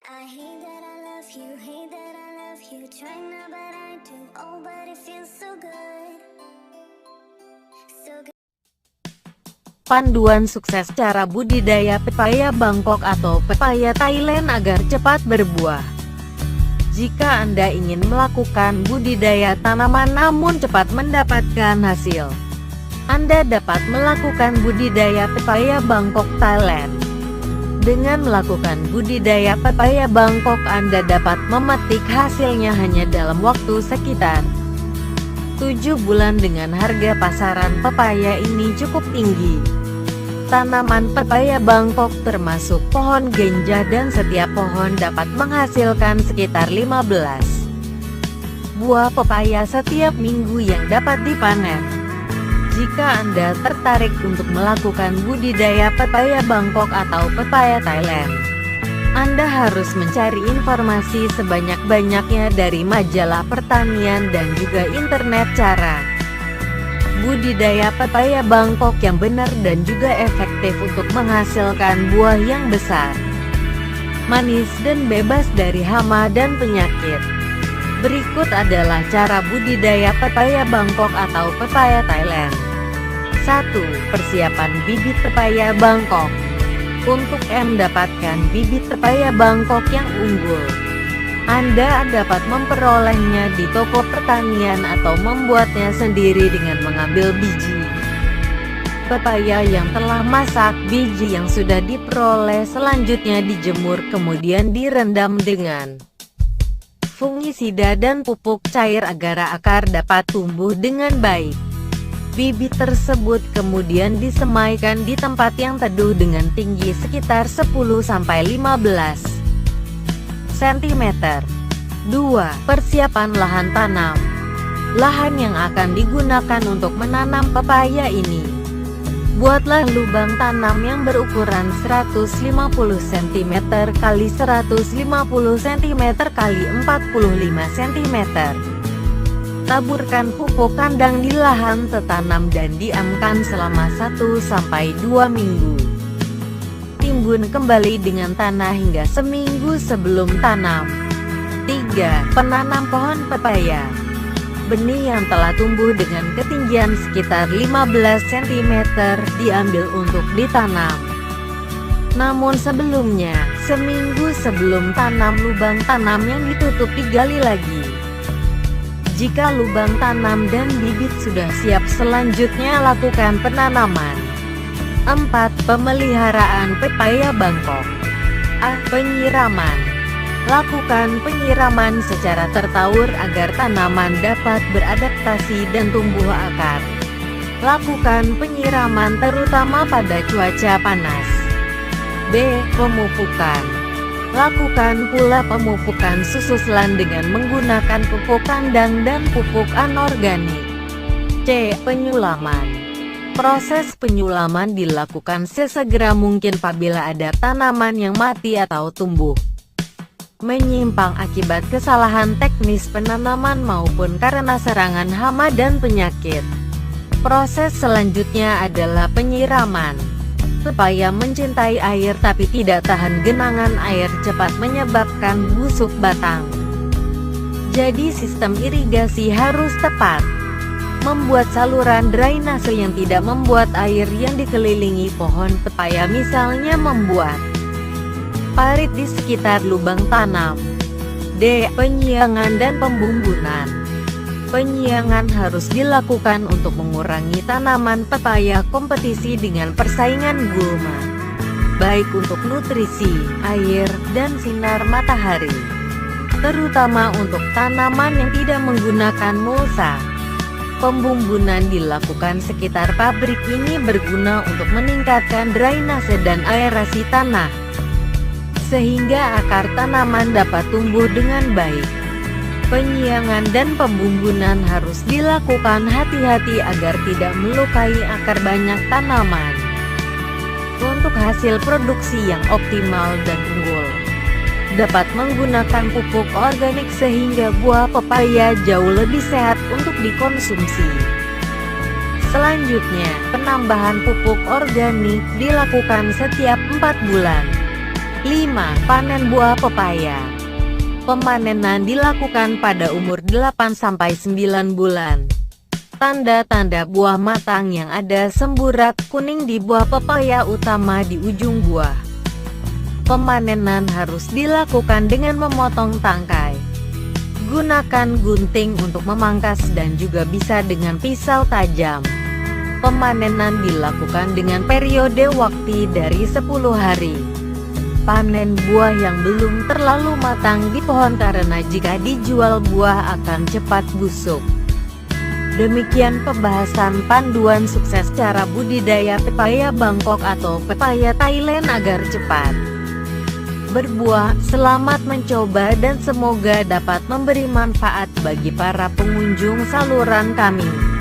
I hate that I love you, hate that I love you. Try now, but I do. Oh, but it feels so good. So good. Panduan sukses cara budidaya pepaya Bangkok atau pepaya Thailand agar cepat berbuah. Jika Anda ingin melakukan budidaya tanaman namun cepat mendapatkan hasil, Anda dapat melakukan budidaya pepaya Bangkok Thailand. Dengan melakukan budidaya pepaya Bangkok, Anda dapat memetik hasilnya hanya dalam waktu sekitar 7 bulan dengan harga pasaran pepaya ini cukup tinggi. Tanaman pepaya Bangkok termasuk pohon genja dan setiap pohon dapat menghasilkan sekitar 15 buah pepaya setiap minggu yang dapat dipanen. Jika Anda tertarik untuk melakukan budidaya pepaya Bangkok atau pepaya Thailand, Anda harus mencari informasi sebanyak-banyaknya dari majalah pertanian dan juga internet cara budidaya pepaya Bangkok yang benar dan juga efektif untuk menghasilkan buah yang besar, manis dan bebas dari hama dan penyakit. Berikut adalah cara budidaya pepaya Bangkok atau pepaya Thailand. 1. Persiapan bibit pepaya Bangkok. Untuk mendapatkan bibit pepaya Bangkok yang unggul, Anda dapat memperolehnya di toko pertanian atau membuatnya sendiri dengan mengambil biji pepaya yang telah masak. Biji yang sudah diperoleh selanjutnya dijemur kemudian direndam dengan fungisida dan pupuk cair agar akar dapat tumbuh dengan baik. Bibit tersebut kemudian disemaikan di tempat yang teduh dengan tinggi sekitar 10-15 cm. 2. Persiapan lahan tanam. Lahan yang akan digunakan untuk menanam pepaya ini. Buatlah lubang tanam yang berukuran 150 cm x 150 cm x 45 cm. Taburkan pupuk kandang di lahan tertanam dan diamkan selama 1-2 minggu. Timbun kembali dengan tanah hingga seminggu sebelum tanam. 3. Penanam pohon pepaya. Benih yang telah tumbuh dengan ketinggian sekitar 15 cm diambil untuk ditanam. Namun sebelumnya, seminggu sebelum tanam, lubang tanam yang ditutup digali lagi. Jika lubang tanam dan bibit sudah siap, selanjutnya lakukan penanaman. 4. Pemeliharaan pepaya Bangkok. Penyiraman. Lakukan penyiraman secara tertaur agar tanaman dapat beradaptasi dan tumbuh akar. Lakukan penyiraman terutama pada cuaca panas. B. Pemupukan. Lakukan pula pemupukan susulan dengan menggunakan pupuk kandang dan pupuk anorganik. C. Penyulaman. Proses penyulaman dilakukan sesegera mungkin apabila ada tanaman yang mati atau tumbuh menyimpang akibat kesalahan teknis penanaman maupun karena serangan hama dan penyakit. Proses selanjutnya adalah penyiraman. Pepaya mencintai air tapi tidak tahan genangan air, cepat menyebabkan busuk batang. Jadi sistem irigasi harus tepat. Membuat saluran drainase yang tidak membuat air yang dikelilingi pohon pepaya, misalnya membuat parit di sekitar lubang tanam. D. Penyiangan dan pembumbunan. Penyiangan harus dilakukan untuk mengurangi tanaman pepaya kompetisi dengan persaingan gulma, baik untuk nutrisi, air, dan sinar matahari, terutama untuk tanaman yang tidak menggunakan mulsa. Pembumbunan dilakukan sekitar pabrik, ini berguna untuk meningkatkan drainase dan aerasi tanah, sehingga akar tanaman dapat tumbuh dengan baik. Penyiangan dan pembumbunan harus dilakukan hati-hati agar tidak melukai akar banyak tanaman. Untuk hasil produksi yang optimal dan unggul, dapat menggunakan pupuk organik sehingga buah pepaya jauh lebih sehat untuk dikonsumsi. Selanjutnya, penambahan pupuk organik dilakukan setiap 4 bulan. 5. Panen buah pepaya. Pemanenan dilakukan pada umur 8-9 bulan. Tanda-tanda buah matang yang ada semburat kuning di buah pepaya utama di ujung buah. Pemanenan harus dilakukan dengan memotong tangkai. Gunakan gunting untuk memangkas dan juga bisa dengan pisau tajam. Pemanenan dilakukan dengan periode waktu dari 10 hari. Panen buah yang belum terlalu matang di pohon karena jika dijual buah akan cepat busuk. Demikian pembahasan panduan sukses cara budidaya pepaya Bangkok atau pepaya Thailand agar cepat berbuah. Selamat mencoba dan semoga dapat memberi manfaat bagi para pengunjung saluran kami.